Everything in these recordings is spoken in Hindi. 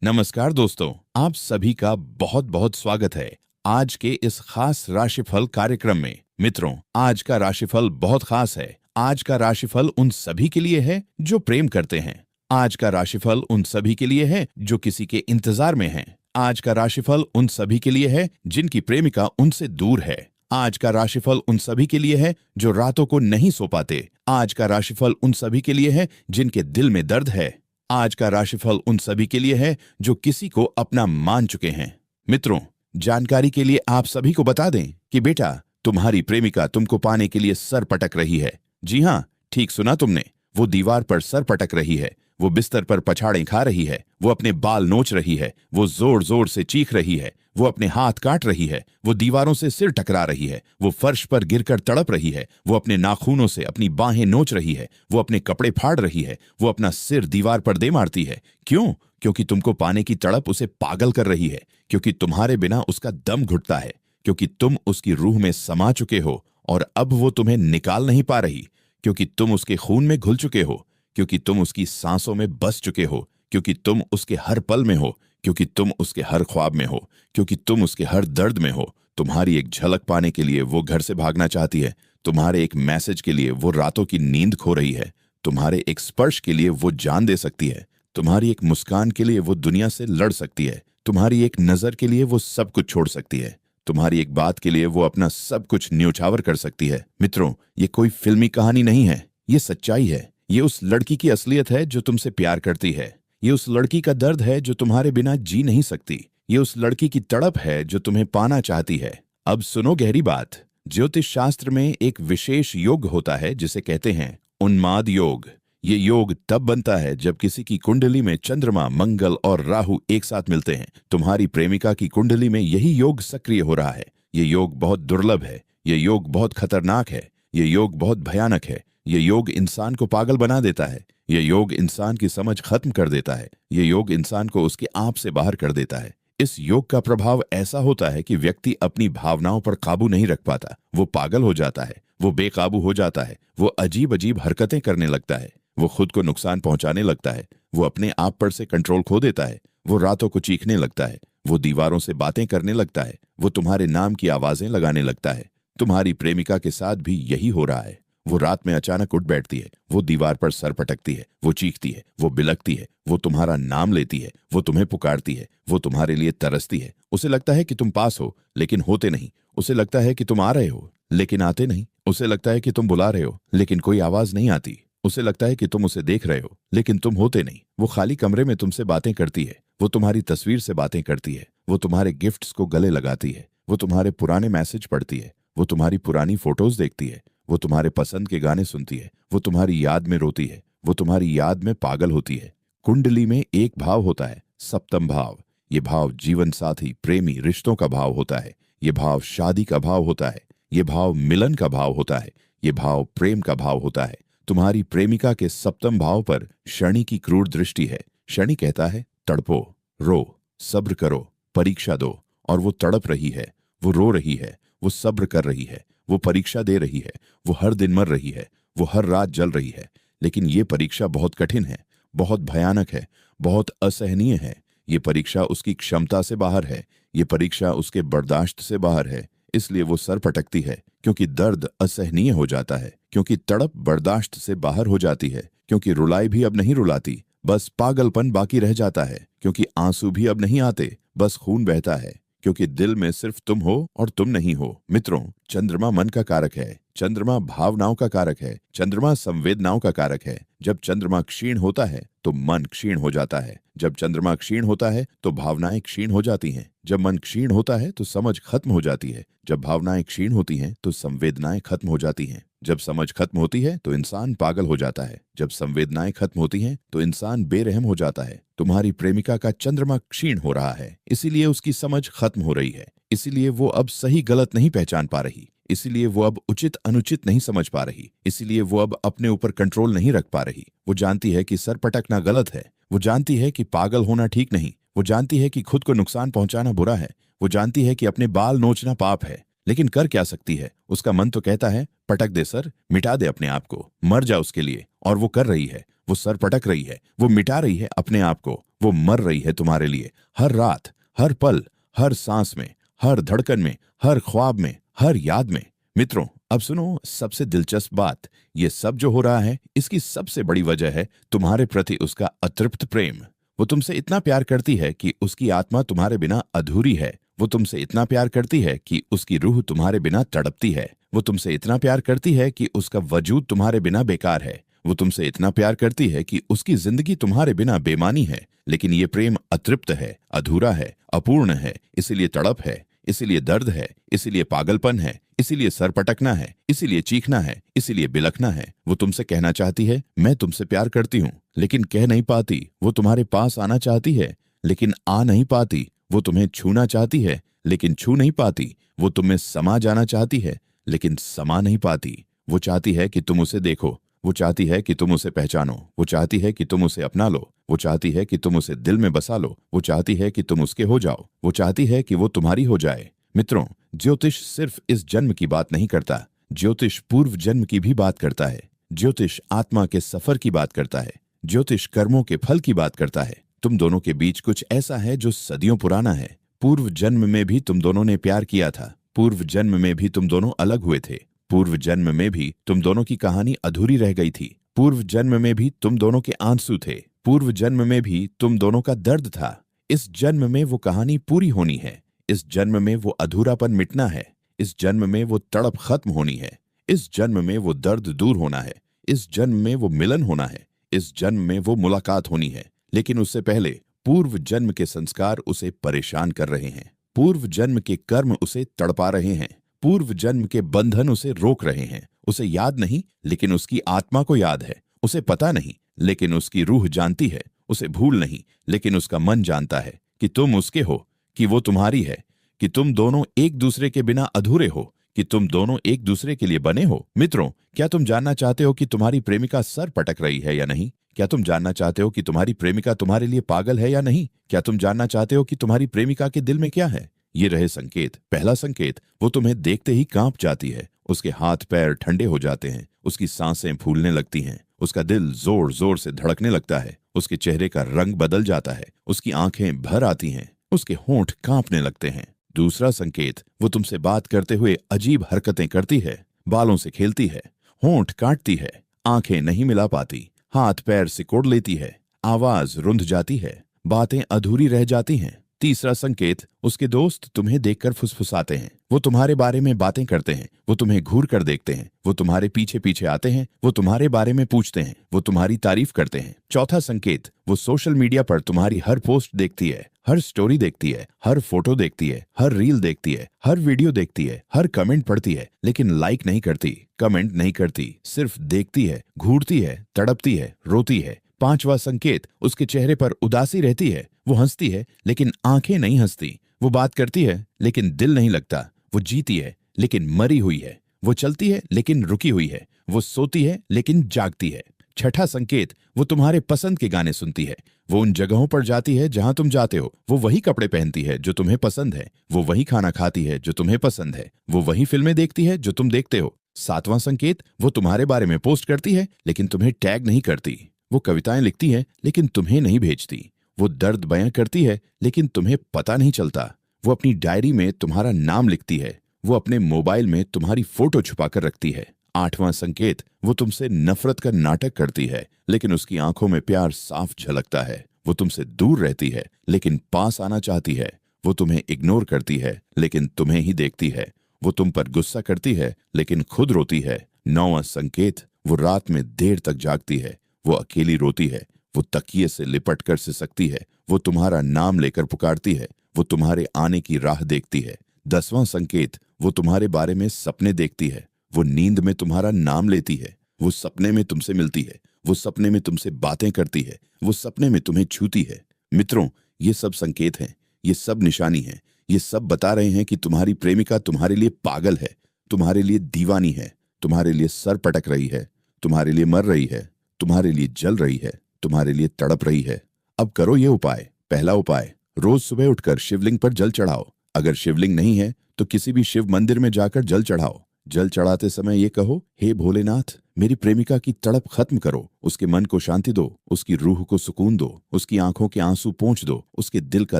नमस्कार दोस्तों, आप सभी का बहुत बहुत स्वागत है आज के इस खास राशिफल कार्यक्रम में। मित्रों, आज का राशिफल बहुत खास है। आज का राशिफल उन सभी के लिए है जो प्रेम करते हैं। आज का राशिफल उन सभी के लिए है जो किसी के इंतजार में हैं। आज का राशिफल उन सभी के लिए है जिनकी प्रेमिका उनसे दूर है। आज का राशिफल उन सभी के लिए है जो रातों को नहीं सो पाते। आज का राशिफल उन सभी के लिए है जिनके दिल में दर्द है। आज का राशिफल उन सभी के लिए है जो किसी को अपना मान चुके हैं। मित्रों, जानकारी के लिए आप सभी को बता दें कि बेटा, तुम्हारी प्रेमिका तुमको पाने के लिए सर पटक रही है। जी हाँ, ठीक सुना तुमने। वो दीवार पर सर पटक रही है, वो बिस्तर पर पछाड़ें खा रही है, वो अपने बाल नोच रही है, वो जोर जोर से चीख रही है, वो अपने हाथ काट रही है, वो दीवारों से सिर टकरा रही है, वो फर्श पर गिरकर तड़प रही है, वो अपने नाखूनों से अपनी बाहें नोच रही है, वो अपने कपड़े फाड़ रही है, वो अपना सिर दीवार पर दे मारती है। क्यों? क्योंकि तुमको पाने की तड़प उसे पागल कर रही है, क्योंकि तुम्हारे बिना उसका दम घुटता है, क्योंकि तुम उसकी रूह में समा चुके हो और अब वो तुम्हें निकाल नहीं पा रही, क्योंकि तुम उसके खून में घुल चुके हो, क्योंकि तुम उसकी सांसों में बस चुके हो, क्योंकि तुम उसके हर पल में हो, क्योंकि तुम उसके हर ख्वाब में हो, क्योंकि तुम उसके हर दर्द में हो। तुम्हारी एक झलक पाने के लिए वो घर से भागना चाहती है। तुम्हारे एक मैसेज के लिए वो रातों की नींद खो रही है। तुम्हारे एक स्पर्श के लिए वो जान दे सकती है। तुम्हारी एक मुस्कान के लिए वो दुनिया से लड़ सकती है। तुम्हारी एक नजर के लिए वो सब कुछ छोड़ सकती है। तुम्हारी एक बात के लिए वो अपना सब कुछ न्योछावर कर सकती है। मित्रों, ये कोई फिल्मी कहानी नहीं है, ये सच्चाई है। ये उस लड़की की असलियत है जो तुमसे प्यार करती है। ये उस लड़की का दर्द है जो तुम्हारे बिना जी नहीं सकती। ये उस लड़की की तड़प है जो तुम्हें पाना चाहती है। अब सुनो गहरी बात। ज्योतिष शास्त्र में एक विशेष योग होता है जिसे कहते हैं उन्माद योग। ये योग तब बनता है जब किसी की कुंडली में चंद्रमा, मंगल और राहु एक साथ मिलते हैं। तुम्हारी प्रेमिका की कुंडली में यही योग सक्रिय हो रहा है। ये योग बहुत दुर्लभ है। ये योग बहुत खतरनाक है। ये योग बहुत भयानक है। ये योग इंसान को पागल बना देता है। ये योग इंसान की समझ खत्म कर देता है। ये योग इंसान को उसके आप से बाहर कर देता है। इस योग का प्रभाव ऐसा होता है कि व्यक्ति अपनी भावनाओं पर काबू नहीं रख पाता। वो पागल हो जाता है, वो बेकाबू हो जाता है, वो अजीब अजीब हरकतें करने लगता है, वो खुद को नुकसान पहुंचाने लगता है, वो अपने आप पर से कंट्रोल खो देता है, वो रातों को चीखने लगता है, वो दीवारों से बातें करने लगता है, वो तुम्हारे नाम की आवाजें लगाने लगता है। तुम्हारी प्रेमिका के साथ भी यही हो रहा है। वो रात में अचानक उठ बैठती है, वो दीवार पर सर पटकती है, वो चीखती है, वो बिलखती है, वो तुम्हारा नाम लेती है, वो तुम्हें पुकारती है, वो तुम्हारे लिए तरसती है। उसे लगता है कि तुम पास हो लेकिन होते नहीं। उसे लगता है कि तुम आ रहे हो लेकिन आते नहीं। उसे लगता है कि तुम बुला रहे हो लेकिन कोई आवाज नहीं आती। उसे लगता है कि तुम उसे देख रहे हो लेकिन तुम होते नहीं। वो खाली कमरे में तुमसे बातें करती है, वो तुम्हारी तस्वीर से बातें करती है, वो तुम्हारे गिफ्ट्स को गले लगाती है, वो तुम्हारे पुराने मैसेज पढ़ती है, वो तुम्हारी पुरानी फोटोज देखती है, वो तुम्हारे पसंद के गाने सुनती है, वो तुम्हारी याद में रोती है, वो तुम्हारी याद में पागल होती है। कुंडली में एक भाव होता है, सप्तम भाव। ये भाव जीवन साथी, प्रेमी, रिश्तों का भाव होता है। ये भाव शादी का भाव होता है। ये भाव मिलन का भाव होता है। ये भाव प्रेम का भाव होता है। तुम्हारी प्रेमिका के सप्तम भाव पर शनि की क्रूर दृष्टि है। शनि कहता है तड़पो, रो, सब्र करो, परीक्षा दो। और वो तड़प रही है, वो रो रही है, वो सब्र कर रही है, वो परीक्षा दे रही है, वो हर दिन मर रही है, वो हर रात जल रही है। लेकिन ये परीक्षा बहुत कठिन है, बहुत भयानक है, बहुत असहनीय है। ये परीक्षा उसकी क्षमता से बाहर है। ये परीक्षा उसके बर्दाश्त से बाहर है। इसलिए वो सर पटकती है, क्योंकि दर्द असहनीय हो जाता है, क्योंकि तड़प बर्दाश्त से बाहर हो जाती है, क्योंकि रुलाई भी अब नहीं रुलाती, बस पागलपन बाकी रह जाता है, क्योंकि आंसू भी अब नहीं आते, बस खून बहता है, क्योंकि दिल में सिर्फ तुम हो और तुम नहीं हो। मित्रों, चंद्रमा मन का कारक है। चंद्रमा भावनाओं का कारक है। चंद्रमा संवेदनाओं का कारक है। जब चंद्रमा क्षीण होता है तो मन क्षीण हो जाता है। जब चंद्रमा क्षीण होता है तो भावनाएं क्षीण हो जाती हैं। जब मन क्षीण होता है तो समझ खत्म हो जाती है। जब भावनाएं क्षीण होती हैं तो संवेदनाएं खत्म हो जाती हैं। जब समझ खत्म होती है तो इंसान पागल हो जाता है। जब संवेदनाएं खत्म होती हैं तो इंसान बेरहम हो जाता है। तुम्हारी प्रेमिका का चंद्रमा क्षीण हो रहा है, इसीलिए उसकी समझ खत्म हो रही है। इसीलिए वो अब सही गलत नहीं पहचान पा रही। इसीलिए वो अब उचित अनुचित नहीं समझ पा रही। इसीलिए वो अब अपने ऊपर कंट्रोल नहीं रख पा रही। वो जानती है कि सर पटकना गलत है। वो जानती है कि पागल होना ठीक नहीं। वो जानती है कि खुद को नुकसान पहुंचाना बुरा है। वो जानती है कि अपने बाल नोचना पाप है। लेकिन कर क्या सकती है? उसका मन तो कहता है पटक दे सर, मिटा दे अपने आप को, मर जा उसके लिए। और वो कर रही है, वो सर पटक रही है, वो मिटा रही है अपने आप को, वो मर रही है तुम्हारे लिए, हर रात, हर पल, हर सांस में, हर धड़कन में, हर ख्वाब में, हर याद में। मित्रों, अब सुनो सबसे दिलचस्प बात। ये सब जो हो रहा है, इसकी सबसे बड़ी वजह है तुम्हारे प्रति उसका अतृप्त प्रेम। वो तुमसे इतना प्यार करती है कि उसकी आत्मा तुम्हारे बिना अधूरी है। वो तुमसे इतना प्यार करती है कि उसकी रूह तुम्हारे बिना तड़पती है। वो तुमसे इतना प्यार करती है कि उसका वजूद तुम्हारे बिना बेकार है। वो तुमसे इतना प्यार करती है कि उसकी जिंदगी तुम्हारे बिना बेमानी है। लेकिन ये प्रेम अतृप्त है, अधूरा है, अपूर्ण है, इसीलिए तड़प है, इसीलिए दर्द है, इसीलिए पागलपन है, इसीलिए सर पटकना है, इसीलिए चीखना है, इसीलिए बिलखना है। वो तुमसे कहना चाहती है, मैं तुमसे प्यार करती हूँ, लेकिन कह नहीं पाती। वो तुम्हारे पास आना चाहती है, लेकिन आ नहीं पाती। वो तुम्हें छूना चाहती है, लेकिन छू नहीं पाती। वो तुम्हें समा जाना चाहती है, लेकिन समा नहीं पाती। वो चाहती है कि तुम उसे देखो, वो चाहती है कि तुम उसे पहचानो, वो चाहती है कि तुम उसे अपना लो, वो चाहती है कि तुम उसे दिल में बसा लो, वो चाहती है कि तुम उसके हो जाओ, वो चाहती है कि वो तुम्हारी हो जाए। मित्रों, ज्योतिष सिर्फ इस जन्म की बात नहीं करता, ज्योतिष पूर्व जन्म की भी बात करता है। ज्योतिष आत्मा के सफर की बात करता है। ज्योतिष कर्मों के फल की बात करता है। तुम दोनों के बीच कुछ ऐसा है जो सदियों पुराना है। पूर्व जन्म में भी तुम दोनों ने प्यार किया था। पूर्व जन्म में भी तुम दोनों अलग हुए थे। पूर्व जन्म में भी तुम दोनों की कहानी अधूरी रह गई थी। पूर्व जन्म में भी तुम दोनों के आंसू थे। पूर्व जन्म में भी तुम दोनों का दर्द था। इस जन्म में वो कहानी पूरी होनी है। इस जन्म में वो अधूरापन मिटना है। इस जन्म में वो तड़प खत्म होनी है। इस जन्म में वो दर्द दूर होना है। इस जन्म में वो मिलन होना है। इस जन्म में वो मुलाकात होनी है। लेकिन उससे पहले पूर्व जन्म के संस्कार उसे परेशान कर रहे हैं। पूर्व जन्म के कर्म उसे तड़पा रहे हैं। पूर्व जन्म के बंधन उसे रोक रहे हैं। उसे याद नहीं, लेकिन उसकी आत्मा को याद है। उसे पता नहीं, लेकिन उसकी रूह जानती है। उसे भूल नहीं, लेकिन उसका मन जानता है कि तुम उसके हो, कि वो तुम्हारी है, कि तुम दोनों एक दूसरे के बिना अधूरे हो, कि तुम दोनों एक दूसरे के लिए बने हो। मित्रों, क्या तुम जानना चाहते हो कि तुम्हारी प्रेमिका सर पटक रही है या नहीं? क्या तुम जानना चाहते हो कि तुम्हारी प्रेमिका तुम्हारे लिए पागल है या नहीं? क्या तुम जानना चाहते हो कि तुम्हारी प्रेमिका के दिल में क्या है? ये रहे संकेत। पहला संकेत, वो तुम्हें देखते ही कांप जाती है। उसके हाथ पैर ठंडे हो जाते हैं। उसकी सांसें फूलने लगती हैं। उसका दिल जोर जोर से धड़कने लगता है। उसके चेहरे का रंग बदल जाता है। उसकी आंखें भर आती हैं। उसके होंठ कांपने लगते हैं। दूसरा संकेत, वो तुमसे बात करते हुए अजीब हरकतें करती है। बालों से खेलती है, होंठ काटती है, आंखें नहीं मिला पाती, हाथ पैर सिकोड़ लेती है, आवाज रुंध जाती है, बातें अधूरी रह जाती हैं। तीसरा संकेत, उसके दोस्त तुम्हें देखकर फुसफुसाते हैं। वो तुम्हारे बारे में बातें करते हैं। वो तुम्हें घूर कर देखते हैं। वो तुम्हारे पीछे पीछे आते हैं। वो तुम्हारे बारे में पूछते हैं। वो तुम्हारी तारीफ करते हैं। चौथा संकेत, वो सोशल मीडिया पर तुम्हारी हर पोस्ट देखती है, हर स्टोरी देखती है, हर फोटो देखती है, हर रील देखती है, हर वीडियो देखती है, हर कमेंट पढ़ती है, लेकिन लाइक नहीं करती, कमेंट नहीं करती, सिर्फ देखती है, घूरती है, तड़पती है, रोती है। पांचवा संकेत, उसके चेहरे पर उदासी रहती है। वो हंसती है, लेकिन आंखें नहीं हंसती। वो बात करती है, लेकिन दिल नहीं लगता। वो जीती है, लेकिन मरी हुई है। वो चलती है, लेकिन रुकी हुई है। वो सोती है, लेकिन जागती है। छठा संकेत, वो तुम्हारे पसंद के गाने सुनती है। वो उन जगहों पर जाती है जहां तुम जाते हो। वो वही कपड़े पहनती है जो तुम्हें पसंद है। वो वही खाना खाती है जो तुम्हें पसंद है। वो वही फिल्में देखती है जो तुम देखते हो। सातवां संकेत, वो तुम्हारे बारे में पोस्ट करती है, लेकिन तुम्हें टैग नहीं करती। वो कविताएं लिखती है, लेकिन तुम्हें नहीं भेजती। वो दर्द बयां करती है, लेकिन तुम्हें पता नहीं चलता। वो अपनी डायरी में तुम्हारा नाम लिखती है। वो अपने मोबाइल में तुम्हारी फोटो छुपाकर रखती है। आठवां संकेत, वो तुमसे नफरत का नाटक करती है, लेकिन उसकी आंखों में प्यार साफ झलकता है। वो तुमसे दूर रहती है, लेकिन पास आना चाहती है। वो तुम्हें इग्नोर करती है, लेकिन तुम्हें ही देखती है। वो तुम पर गुस्सा करती है, लेकिन खुद रोती है। नौवां संकेत, वो रात में देर तक जागती है। वो अकेली रोती है। वो तकिए से लिपट कर सिसकती है। वो तुम्हारा नाम लेकर पुकारती है। वो तुम्हारे आने की राह देखती है। 10वां संकेत, वो तुम्हारे बारे में सपने देखती है। वो नींद में तुम्हारा नाम लेती है। वो सपने में तुमसे मिलती है। वो सपने में तुमसे बातें करती है। वो सपने में तुम्हें छूती है। मित्रों, ये सब संकेत हैं, ये सब निशानी है। ये सब बता रहे हैं कि तुम्हारी प्रेमिका तुम्हारे लिए पागल है, तुम्हारे लिए दीवानी है, तुम्हारे लिए सर पटक रही है, तुम्हारे लिए मर रही है, तुम्हारे लिए जल रही है, तुम्हारे लिए तड़प रही है। अब करो ये उपाय। पहला उपाय, रोज सुबह उठकर शिवलिंग पर जल चढ़ाओ। अगर शिवलिंग नहीं है तो किसी भी शिव मंदिर में जाकर जल चढ़ाओ। जल चढ़ाते समय ये कहो, हे भोलेनाथ, मेरी प्रेमिका की तड़प खत्म करो, उसके मन को शांति दो, उसकी रूह को सुकून दो, उसकी आंखों के आंसू पोंछ दो, उसके दिल का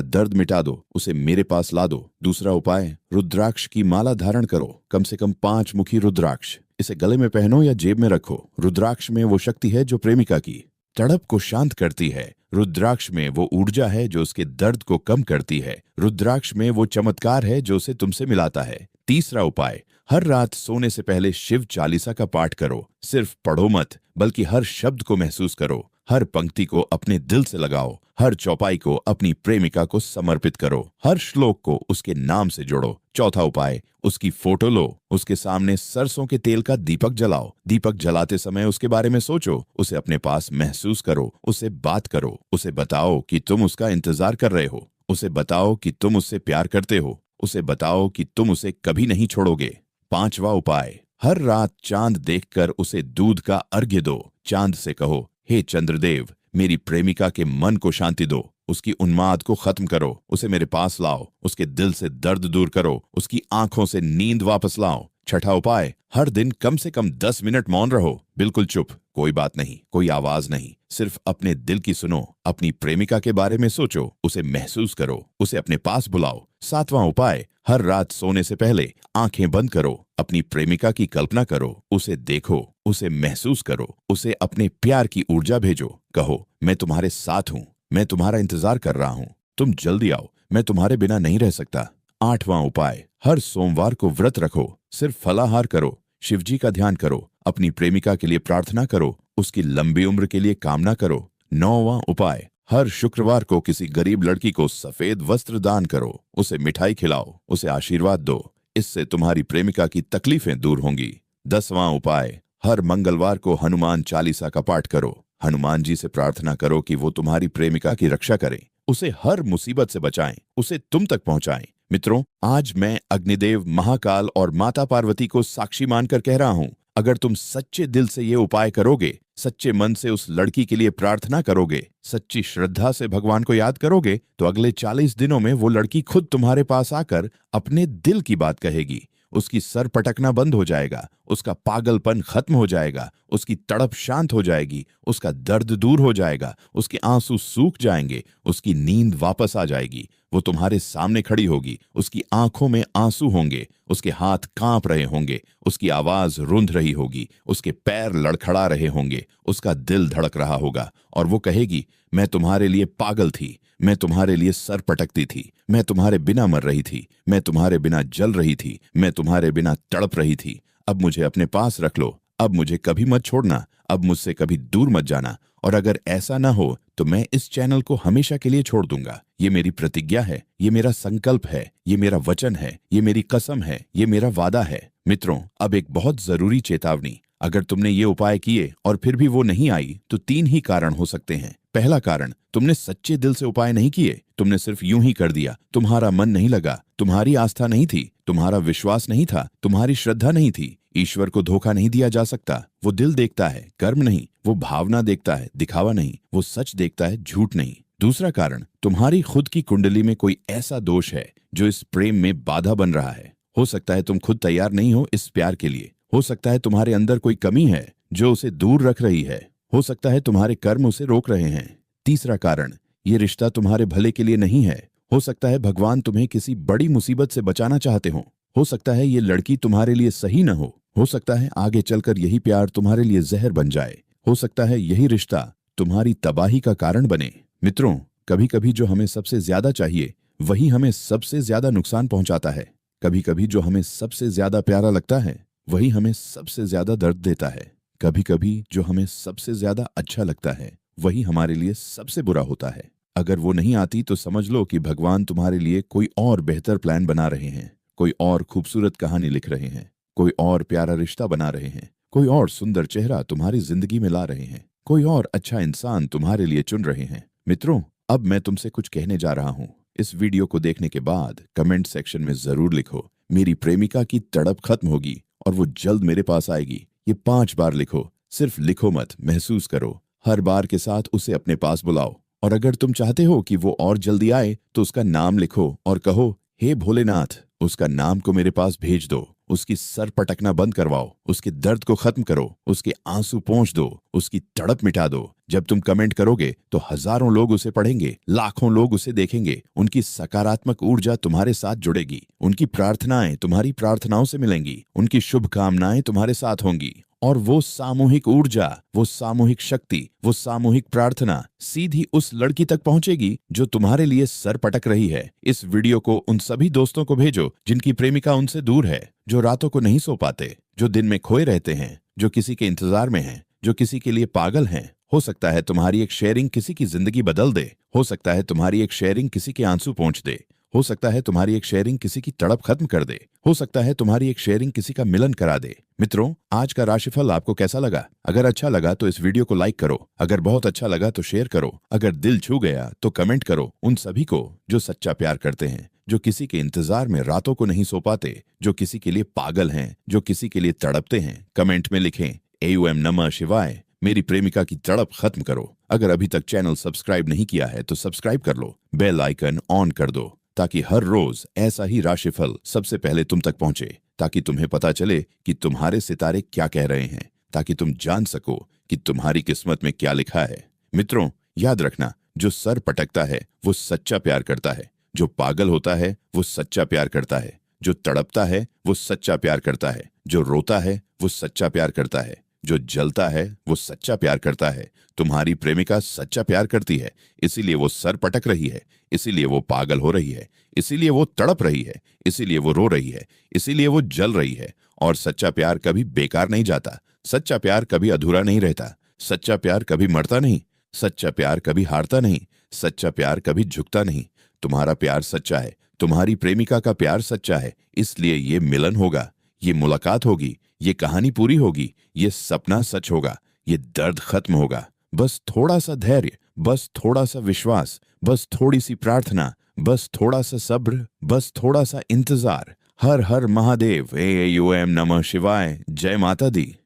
दर्द मिटा दो, उसे मेरे पास ला दो। दूसरा उपाय, रुद्राक्ष की माला धारण करो, कम से कम 5 मुखी रुद्राक्ष। इसे गले में पहनो या जेब में रखो। रुद्राक्ष में वो शक्ति है जो प्रेमिका की तड़प को शांत करती है। रुद्राक्ष में वो ऊर्जा है जो उसके दर्द को कम करती है। रुद्राक्ष में वो चमत्कार है जो उसे तुमसे मिलाता है। तीसरा उपाय, हर रात सोने से पहले शिव चालीसा का पाठ करो। सिर्फ पढ़ो मत, बल्कि हर शब्द को महसूस करो, हर पंक्ति को अपने दिल से लगाओ, हर चौपाई को अपनी प्रेमिका को समर्पित करो, हर श्लोक को उसके नाम से जोड़ो। चौथा उपाय, उसकी फोटो लो, उसके सामने सरसों के तेल का दीपक जलाओ। दीपक जलाते समय उसके बारे में सोचो, उसे अपने पास महसूस करो, उसे बात करो, उसे बताओ कि तुम उसका इंतजार कर रहे हो, उसे बताओ कि तुम उससे प्यार करते हो, उसे बताओ कि तुम उसे कभी नहीं छोड़ोगे। पांचवा उपाय, हर रात चांद देखकर उसे दूध का अर्घ्य दो। चांद से कहो, हे चंद्रदेव, मेरी प्रेमिका के मन को शांति दो, उसकी उन्माद को खत्म करो, उसे मेरे पास लाओ, उसके दिल से दर्द दूर करो, उसकी आंखों से नींद वापस लाओ। छठा उपाय, हर दिन कम से कम 10 मिनट मौन रहो, बिल्कुल चुप, कोई बात नहीं, कोई आवाज नहीं, सिर्फ अपने दिल की सुनो, अपनी प्रेमिका के बारे में सोचो, उसे महसूस करो, उसे अपने पास बुलाओ। सातवां उपाय, हर रात सोने से पहले आंखें बंद करो, अपनी प्रेमिका की कल्पना करो, उसे देखो, उसे महसूस करो, उसे अपने प्यार की ऊर्जा भेजो। कहो, मैं तुम्हारे साथ हूँ, मैं तुम्हारा इंतजार कर रहा हूँ, तुम जल्दी आओ, मैं तुम्हारे बिना नहीं रह सकता। आठवां उपाय, हर सोमवार को व्रत रखो, सिर्फ फलाहार करो, शिवजी का ध्यान करो, अपनी प्रेमिका के लिए प्रार्थना करो, उसकी लंबी उम्र के लिए कामना करो। नौवां उपाय, हर शुक्रवार को किसी गरीब लड़की को सफेद वस्त्र दान करो, उसे मिठाई खिलाओ, उसे आशीर्वाद दो, इससे तुम्हारी प्रेमिका की तकलीफें दूर होंगी। 10वां उपाय, हर मंगलवार को हनुमान चालीसा का पाठ करो, हनुमान जी से प्रार्थना करो कि वो तुम्हारी प्रेमिका की रक्षा करें, उसे हर मुसीबत से बचाएं, उसे तुम तक पहुंचाएं। मित्रों, आज मैं अग्निदेव, महाकाल और माता पार्वती को साक्षी मानकर कह रहा हूं, अगर तुम सच्चे दिल से ये उपाय करोगे, सच्चे मन से उस लड़की के लिए प्रार्थना करोगे, सच्ची श्रद्धा से भगवान को याद करोगे, तो अगले 40 दिनों में वो लड़की खुद तुम्हारे पास आकर अपने दिल की बात कहेगी। उसकी सर पटकना बंद हो जाएगा, उसका पागलपन खत्म हो जाएगा, उसकी तड़प शांत हो जाएगी, उसका दर्द दूर हो जाएगा, उसके आंसू सूख जाएंगे, उसकी नींद वापस आ जाएगी। वो तुम्हारे सामने खड़ी होगी, उसकी आंखों में आंसू होंगे, उसके हाथ कांप रहे होंगे, उसकी आवाज रुंध रही होगी, उसके पैर लड़खड़ा रहे होंगे, उसका दिल धड़क रहा होगा और वो कहेगी, मैं तुम्हारे लिए पागल थी, मैं तुम्हारे लिए सर पटकती थी, मैं तुम्हारे बिना मर रही थी, मैं तुम्हारे बिना जल रही थी, मैं तुम्हारे बिना तड़प रही थी, अब मुझे अपने पास रख लो, अब मुझे कभी मत छोड़ना, अब मुझसे कभी दूर मत जाना, और अगर ऐसा ना हो तो मैं इस चैनल को हमेशा के लिए छोड़ दूंगा। ये मेरी प्रतिज्ञा है, ये मेरा संकल्प है, ये मेरा वचन है, ये मेरी कसम है, ये मेरा वादा है। मित्रों, अब एक बहुत जरूरी चेतावनी, अगर तुमने ये उपाय किए और फिर भी वो नहीं आई तो 3 ही कारण हो सकते हैं। पहला कारण, तुमने सच्चे दिल से उपाय नहीं किए, तुमने सिर्फ यूं ही कर दिया, तुम्हारा मन नहीं लगा, तुम्हारी आस्था नहीं थी, तुम्हारा विश्वास नहीं था, तुम्हारी श्रद्धा नहीं थी। ईश्वर को धोखा नहीं दिया जा सकता, वो दिल देखता है, कर्म नहीं, वो भावना देखता है, दिखावा नहीं, वो सच देखता है, झूठ नहीं। दूसरा कारण, तुम्हारी खुद की कुंडली में कोई ऐसा दोष है जो इस प्रेम में बाधा बन रहा है। हो सकता है तुम खुद तैयार नहीं हो इस प्यार के लिए, हो सकता है तुम्हारे अंदर कोई कमी है जो उसे दूर रख रही है, हो सकता है तुम्हारे कर्म उसे रोक रहे हैं। तीसरा कारण, ये रिश्ता तुम्हारे भले के लिए नहीं है, हो सकता है भगवान तुम्हें किसी बड़ी मुसीबत से बचाना चाहते हो सकता है ये लड़की तुम्हारे लिए सही न हो सकता है आगे चलकर यही प्यार तुम्हारे लिए जहर बन जाए, हो सकता है यही रिश्ता तुम्हारी तबाही का कारण बने। मित्रों, कभी कभी जो हमें सबसे ज्यादा चाहिए वही हमें सबसे ज्यादा नुकसान पहुंचाता है। कभी कभी जो हमें सबसे ज्यादा प्यारा लगता है वही हमें सबसे ज्यादा दर्द देता है। कभी कभी जो हमें सबसे ज्यादा अच्छा लगता है वही हमारे लिए सबसे बुरा होता है। अगर वो नहीं आती तो समझ लो कि भगवान तुम्हारे लिए कोई और बेहतर प्लान बना रहे हैं, कोई और खूबसूरत कहानी लिख रहे हैं, कोई और प्यारा रिश्ता बना रहे हैं, कोई और सुंदर चेहरा तुम्हारी जिंदगी में ला रहे हैं, कोई और अच्छा इंसान तुम्हारे लिए चुन रहे हैं। मित्रों, अब मैं तुमसे कुछ कहने जा रहा हूँ। इस वीडियो को देखने के बाद कमेंट सेक्शन में जरूर लिखो, मेरी प्रेमिका की तड़प खत्म होगी और वो जल्द मेरे पास आएगी। ये 5 बार लिखो, सिर्फ लिखो मत, महसूस करो। हर बार के साथ उसे अपने पास बुलाओ, और अगर तुम चाहते हो कि वो और जल्दी आए तो उसका नाम लिखो और कहो, हे भोलेनाथ, उसका नाम को मेरे पास भेज दो, उसकी सर पटकना बंद करवाओ, उसके दर्द को खत्म करो, उसके आंसू पोंछ दो, उसकी तड़प मिटा दो। जब तुम कमेंट करोगे तो हजारों लोग उसे पढ़ेंगे, लाखों लोग उसे देखेंगे। उनकी सकारात्मक ऊर्जा तुम्हारे साथ जुड़ेगी, उनकी प्रार्थनाएं तुम्हारी प्रार्थनाओं से मिलेंगी, उनकी शुभकामनाएं तुम्हारे साथ होंगी। और वो सामूहिक ऊर्जा, वो सामूहिक शक्ति, वो सामूहिक प्रार्थना सीधी उस लड़की तक पहुंचेगी जो तुम्हारे लिए सर पटक रही है। इस वीडियो को उन सभी दोस्तों को भेजो जिनकी प्रेमिका उनसे दूर है, जो रातों को नहीं सो पाते, जो दिन में खोए रहते हैं, जो किसी के इंतजार में हैं, जो किसी के लिए पागल हैं। हो सकता है तुम्हारी एक शेयरिंग किसी की जिंदगी बदल दे, हो सकता है तुम्हारी एक शेयरिंग किसी के आंसू पोंछ दे, हो सकता है तुम्हारी एक शेयरिंग किसी की तड़प खत्म कर दे, हो सकता है तुम्हारी एक शेयरिंग किसी का मिलन करा दे। मित्रों, आज का राशिफल आपको कैसा लगा? अगर अच्छा लगा तो इस वीडियो को लाइक करो, अगर बहुत अच्छा लगा तो शेयर करो, अगर दिल छू गया तो कमेंट करो। उन सभी को जो सच्चा प्यार करते हैं, जो किसी के इंतजार में रातों को नहीं सो पाते, जो किसी के लिए पागल हैं, जो किसी के लिए तड़पते हैं, कमेंट में लिखें AUM नमः शिवाय, मेरी प्रेमिका की तड़प खत्म करो। अगर अभी तक चैनल सब्सक्राइब नहीं किया है तो सब्सक्राइब कर लो, बेल आइकन ऑन कर दो, ताकि हर रोज ऐसा ही राशिफल सबसे पहले तुम तक पहुंचे, ताकि तुम्हें पता चले कि तुम्हारे सितारे क्या कह रहे हैं, ताकि तुम जान सको कि तुम्हारी किस्मत में क्या लिखा है। मित्रों, याद रखना, जो सर पटकता है वो सच्चा प्यार करता है, जो पागल होता है वो सच्चा प्यार करता है, जो तड़पता है वो सच्चा प्यार करता है, जो रोता है वो सच्चा प्यार करता है, जो जलता है वो सच्चा प्यार करता है। तुम्हारी प्रेमिका सच्चा प्यार करती है, इसीलिए वो सर पटक रही है, इसीलिए वो पागल हो रही है, इसीलिए वो तड़प रही है, इसीलिए वो रो रही है, इसीलिए वो जल रही है। और सच्चा प्यार कभी बेकार नहीं जाता, सच्चा प्यार कभी अधूरा नहीं रहता, सच्चा प्यार कभी मरता नहीं, सच्चा प्यार कभी हारता नहीं, सच्चा प्यार कभी झुकता नहीं। तुम्हारा प्यार सच्चा है, तुम्हारी प्रेमिका का प्यार सच्चा है, इसलिए ये मिलन होगा, ये मुलाकात होगी, ये कहानी पूरी होगी, ये सपना सच होगा, ये दर्द खत्म होगा। बस थोड़ा सा धैर्य, बस थोड़ा सा विश्वास, बस थोड़ी सी प्रार्थना, बस थोड़ा सा सब्र, बस थोड़ा सा इंतजार। हर हर महादेव, AUM नमः शिवाय। जय माता दी।